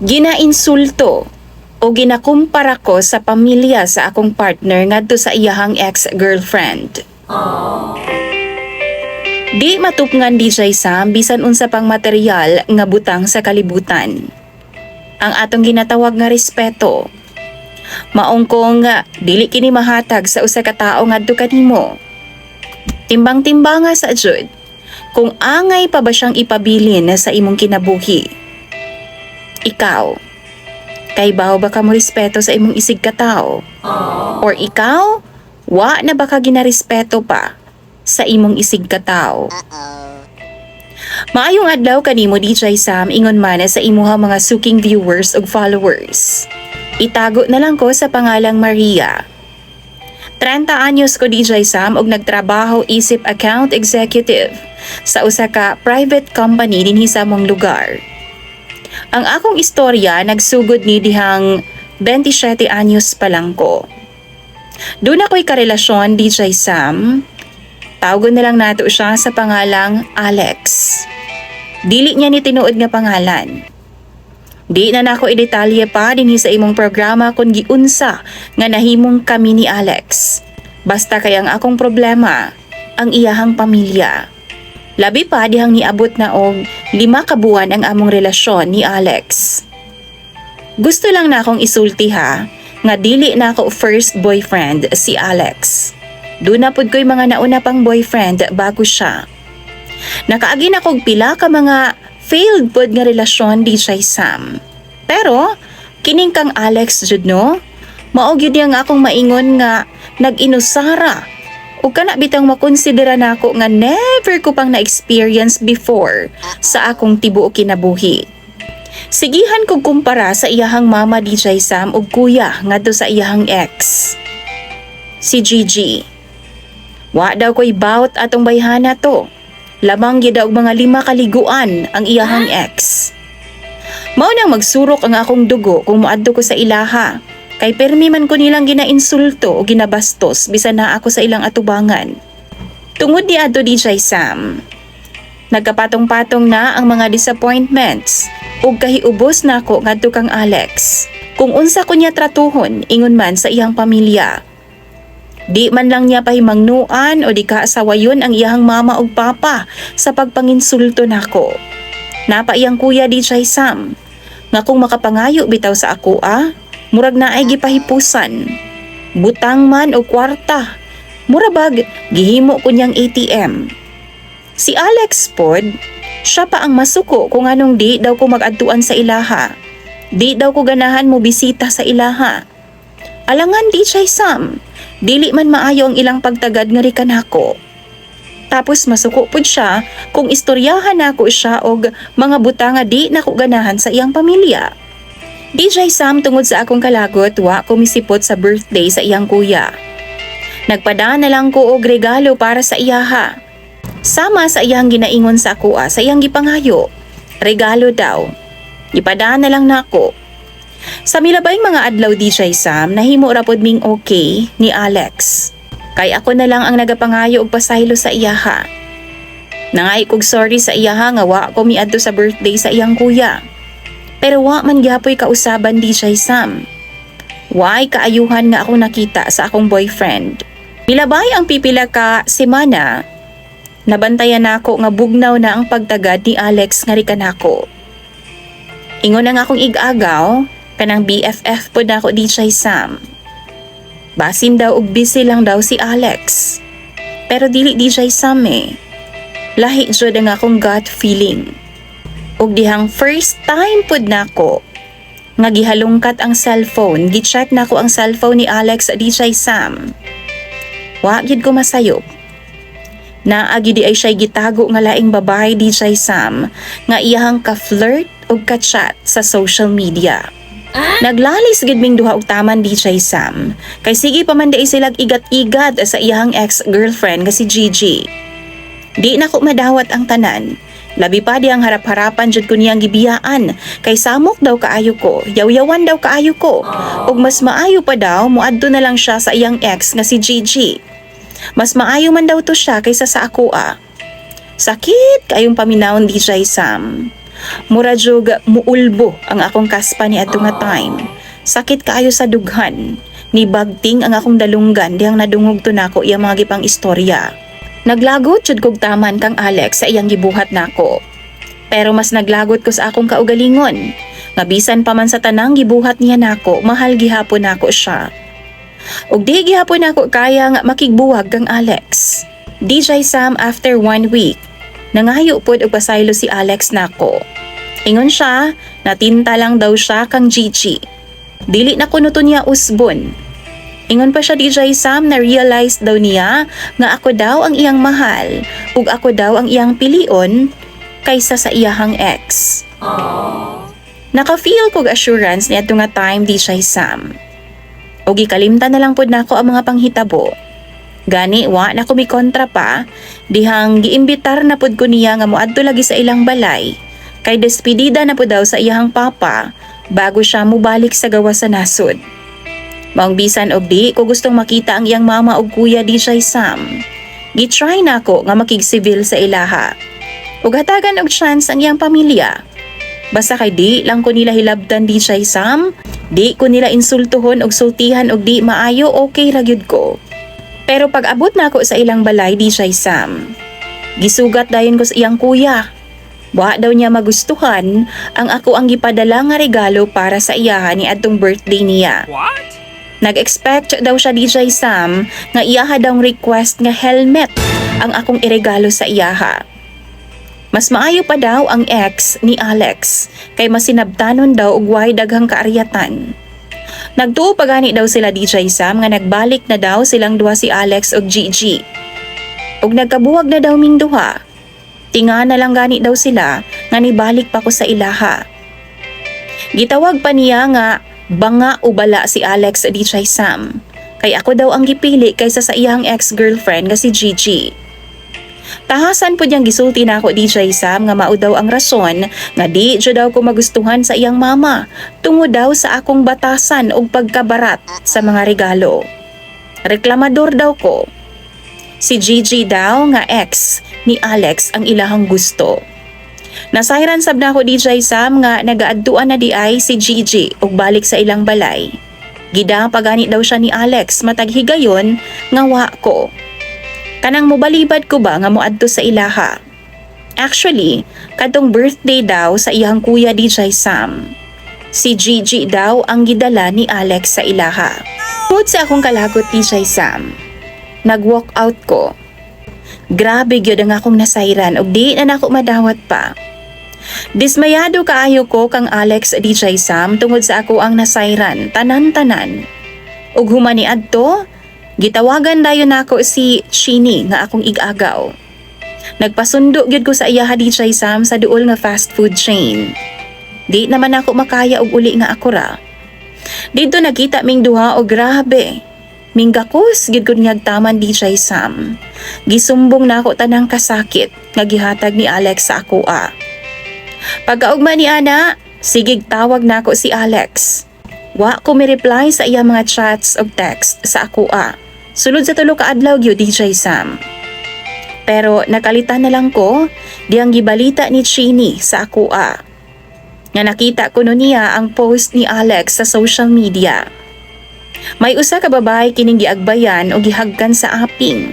Ginainsulto o ginakumpara ko sa pamilya sa akong partner ngadto sa iyahang ex-girlfriend. Di matupngan DJ Sam bisan unsa pang material nga butang sa kalibutan. Ang atong ginatawag nga respeto. Maong kong dili kini mahatag sa usa ka tawo ngadto kanimo. Timbang-timbanga sa jud kung angay pa ba siyang ipabilin sa imong kinabuhi. Ikaw, kay bawo ba ka mo respeto sa imong isig ka tawo? Or ikaw, wa na ba ka ginarespeto pa sa imong isig ka tawo? Maayong adlaw kanimo DJ Sam ingon man sa imuha mga suking viewers ug followers. Itago na lang ko sa pangalang Maria. 30 anyos ko DJ Sam ug nagtrabaho isip account executive sa usa ka private company dinhi sa among lugar. Ang akong istorya nagsugod ni dihang 27 anyos pa lang ko. Doon ako'y karelasyon DJ Sam. Tawagon na lang nato siya sa pangalang Alex. Dili niya ni tinuod nga pangalan. Di na nako idetalye pa dinhi sa imong programa kung giunsa nga nahimong kami ni Alex. Basta kay ang akong problema, ang iyahang pamilya. Labi pa dihang niabot na og 5 ka buwan ang among relasyon ni Alex. Gusto lang na akong isulti ha, nga dili na ako first boyfriend si Alex. Doon na pud ko'y mga nauna pang boyfriend bago siya. Nakaagi na kog pila ka mga failed pod nga relasyon di siya Sam. Pero, kining kang Alex jud no, mao gyud yang akong maingon nga nag-inusara ug kana bitang makonsidera nako nga never ko pang na-experience before sa akong tibuok kinabuhi. Sigihan kog kumpara sa iyahang mama DJ Sam ug kuya ngadto sa iyahang ex. Si Gigi. Wa daw ko'y bawt atong bayhana to. Lamang gyud og mga 5 kaliguan ang iyahang ex. Mao nang magsurok ang akong dugo kung moadto ko sa ilaha. Kay permi man ko nilang ginainsulto o ginabastos bisan na ako sa ilang atubangan. Tungod di adto DJ Sam. Nagkapatong-patong na ang mga disappointments ug kahiubos nako ngadto kang Alex. Kung unsa ko niya tratuhon ingon man sa iyang pamilya. Di man lang niya pahimangnuan o di kaasawayon ang iyang mama ug papa sa pagpanginsulto nako. Napa iyang kuya DJ Sam, nga kung makapangayo bitaw sa ako murag na ay gipahipusan. Butang man o kwarta, murabag gihimo ko niyang ATM. Si Alex pod, siya pa ang masuko kung anong di daw ko mag-adtuan sa ilaha. Di daw ko ganahan mo bisita sa ilaha. Alangan DJ Sam, dili man maayo ang ilang pagtagad nga rikan ako. Tapos masuko pud siya kung istoryahan nako siya og mga butang nga di nako ganahan sa iyang pamilya. DJ Sam tungod sa akong kalagot wa ko misipot sa birthday sa iyang kuya. Nagpadaan na lang ko og regalo para sa iyaha. Sama sa iyang ginaingon sa ako sa iyang gipangayo. Regalo daw. Ipadaan na lang nako. Sa milabayng mga adlaw DJ Sam, nahimo ra pod ming okay ni Alex. Kay ako na lang ang nagapangayo og pasaylo sa iyaha. Nangay kog sorry sa iyaha nga wa ko miadto sa birthday sa iyang kuya. Pero wa man gyapoy kausaban DJ Sam. Why kaayuhan nga ako nakita sa akong boyfriend. Milabay ang pipila ka semana, nabantayan nako nga bugnaw na ang pagtagad ni Alex nga rikan ako. Ingon ang akong igagaw, kanang BFF po na ako DJ Sam. Basin daw og busy lang daw si Alex. Pero dili DJ Sam Lahi jud ang akong gut feeling. Ug dihang first time pod nako nga gihalungkat ang cellphone, gi-check nako ang cellphone ni Alex DJ Sam. Wa gyud ko masayop. Naagi di ay siya'y gitago nga laing babae DJ Sam nga iyahang ka-flirt ug ka-chat sa social media. Naglalis gid ming duha og taman DJ Sam. Kay sige pa man di silag igat-igat sa iyahang ex-girlfriend nga si Gigi. Di nako madawat ang tanan. Labi pa di ang harap-harapan jud ko niyang gibiyaan kay samok daw kaayo ko, yaw-yawan daw kaayo ko. Ug mas maayo pa daw moadto na lang siya sa iyang ex nga si Gigi. Mas maayo man daw to siya kaysa sa ako Sakit kayong paminawon DJ Sam. Mura jud muulbo ang akong kaspa ni adto nga time. Sakit kaayo sa dughan. Ni bagting ang akong dalunggan dihang nadungog to nako iyang mga gipang istorya. Naglagot jud kog taman kang Alex sa iyang gibuhat nako. Pero mas naglagot ko sa akong kaugalingon. Nga bisan pa man sa tanang gibuhat niya nako, mahal gihapon nako siya. Ug di gihapon nako kaya nga makigbuwag kang Alex. DJ Sam, after 1 week, nangayo pod og pasaylo si Alex nako. Ingon siya, natinta lang daw siya kang Gigi. Dili na kuno to niya usbon. Ingon pa siya DJ Sam na realize daw niya nga ako daw ang iyang mahal ug ako daw ang iyang pilion kaysa sa iyahang ex. Naka-feel kog assurance ni adto nga time DJ Sam. Ug gikalimtan na lang pod nako ang mga panghitabo. Gani wa na ko mikontra pa dihang giimbitar na pod ko niya nga moadto lagi sa ilang balay kay despedida na pod daw sa iyahang papa bago siya mubalik sa gawas sa nasod. Maong bisan og di ko gustong makita ang iyang mama ug kuya DJ Sam. Gitry na ako nga makig-civil sa ilaha. Ug hatagan og chance ang iyang pamilya. Basta kay di lang ko nila hilabtan DJ Sam, di ko nila insultuhon og sultihan og di maayo, okay ra gyud ko. Pero pag abot na ako sa ilang balay DJ Sam, gisugat dayon ko sa iyang kuya. Wa daw niya magustuhan ang ako ang gipadala nga regalo para sa iyaha ni adtong birthday niya. What? Nag-expect daw siya DJ Sam nga iyaha daw request nga helmet ang akong iregalo sa iyaha. Mas maayo pa daw ang ex ni Alex kay masinabtanon daw og way daghang kaaryatan. Nagtuo pa gani daw sila DJ Sam nga nagbalik na daw silang duha si Alex ug Gigi. Ug nagkabuwag na daw ming duha. Tinga na lang gani daw sila nga nibalik pa ko sa ilaha. Gitawag pa niya nga banga o bala si Alex DJ Sam. Kay ako daw ang gipili kaysa sa iyang ex-girlfriend nga si Gigi. Tahasan po niyang gisulti na ako DJ Sam nga mao daw ang rason nga di jud daw ko magustuhan sa iyang mama tungod daw sa akong batasan og pagkabarat sa mga regalo. Reklamador daw ko. Si Gigi daw nga ex ni Alex ang ilahang gusto. Nasayran sab na ako DJ Sam nga nagaadtuan na di ay si Gigi og balik sa ilang balay. Gida pagani daw siya ni Alex matag higayon nga wa ko. Kanang mobalibad ko ba nga moadto sa ilaha. Actually, kadtong birthday daw sa iyang kuya DJ Sam. Si Gigi daw ang gidala ni Alex sa ilaha. Tungod sa akong kalagot DJ Sam, nag-walk out ko. Grabe gyud ang akong nasayran ug di na nako madawat pa. Dismayado kaayo ko kang Alex DJ Sam tungod sa ako ang nasayran tanan-tanan. Ug humani adto, gitawagan dayon nako si Chini nga akong igagaw. Nagpasundo gyud ko sa iyaha DJ Sam sa duol nga fast food chain. Di naman ako makaya og uli nga ako ra. Dito nakita ming duha og grabe. Minggakos gid ko niyag taman DJ Sam. Gisumbong na ako tanang kasakit nga gihatag ni Alex sa ako a. Pagkaugma ni ana, sigig tawag na ako si Alex. Wa ko mi-reply sa iya mga chats o text sa ako a. Sulod sa tulo ka adlaw gyud DJ Sam. Pero nakalitan na lang ko diyang gibalita ni Chini sa ako a. Nga nakita ko no niya ang post ni Alex sa social media. May usa ka babae kining giagbayan o gihagkan sa aping.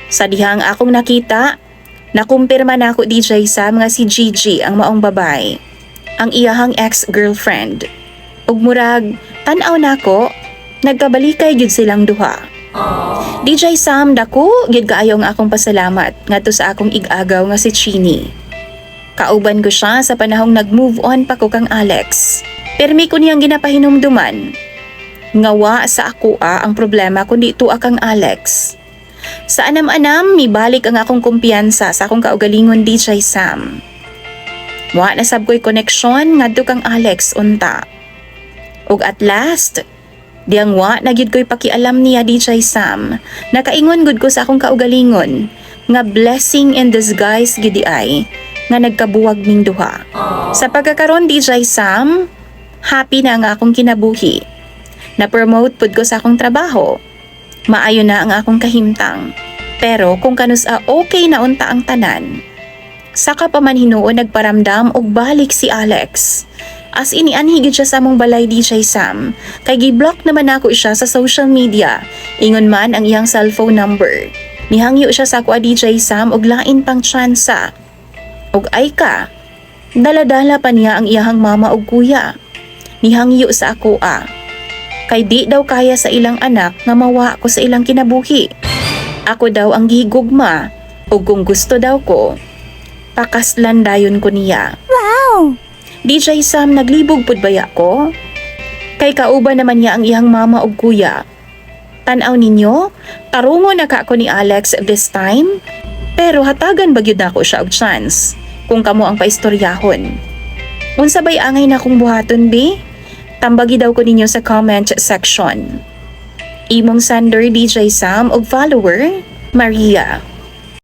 Sa dihang akong nakita, nakumpirma na ako DJ Sam nga si Gigi ang maong babae, ang iyahang ex-girlfriend. Ug murag, tan-aw nako, nagkabalikay gyud silang duha. DJ Sam, dako gyud kaayo nga akong pasalamat ngadto sa akong ig-agaw nga si Chini. Kauban ko siya sa panahong nag-move on pa ko kang Alex. Permi ko niyang ginapahinumduman. Ngawa sa ako ang problema kundi tuwa kang Alex. Sa anam-anam, mibalik ang akong kumpiyansa sa akong kaugalingon DJ Sam. Wa na sab ko'y koneksyon ngadto kang Alex unta. Ug at last, diyang wa na gyud ko'y pakialam niya DJ Sam. Nakaingon gud ko sa akong kaugalingon nga blessing in disguise gyud ay nga nagkabuwag ning duha. Sa pagkakaron DJ Sam, happy na nga akong kinabuhi. Na-promote pud ko sa akong trabaho. Maayo na ang akong kahimtang. Pero kung kanus okay na unta ang tanan, Saka pa man hinuon nagparamdam og balik si Alex. As inianhigid siya sa among balay DJ Sam, kay gi-block naman ako siya sa social media, ingon man ang iyang cellphone number. Nihangyo siya sa ako DJ Sam og lain pang tsansa. Og ay ka, dala-dala pa niya ang iyahang mama og kuya. Nihangyo sa ako kay di daw kaya sa ilang anak nga mawa ko sa ilang kinabuhi. Ako daw ang gihigugma, o kung gusto daw ko, pakaslan dayon ko niya. Wow! DJ Sam, naglibog pud baya ko? Kay kauban naman niya ang iyang mama ug kuya. Tanaw ninyo, tarungo na ka ako ni Alex this time, pero hatagan bagyud nako siya og chance kung kamo ang paistoryahon. Unsa bay angay na kong buhaton be? Tambagi daw ko ninyo sa comment section. Imong sender DJ Sam og follower, Maria.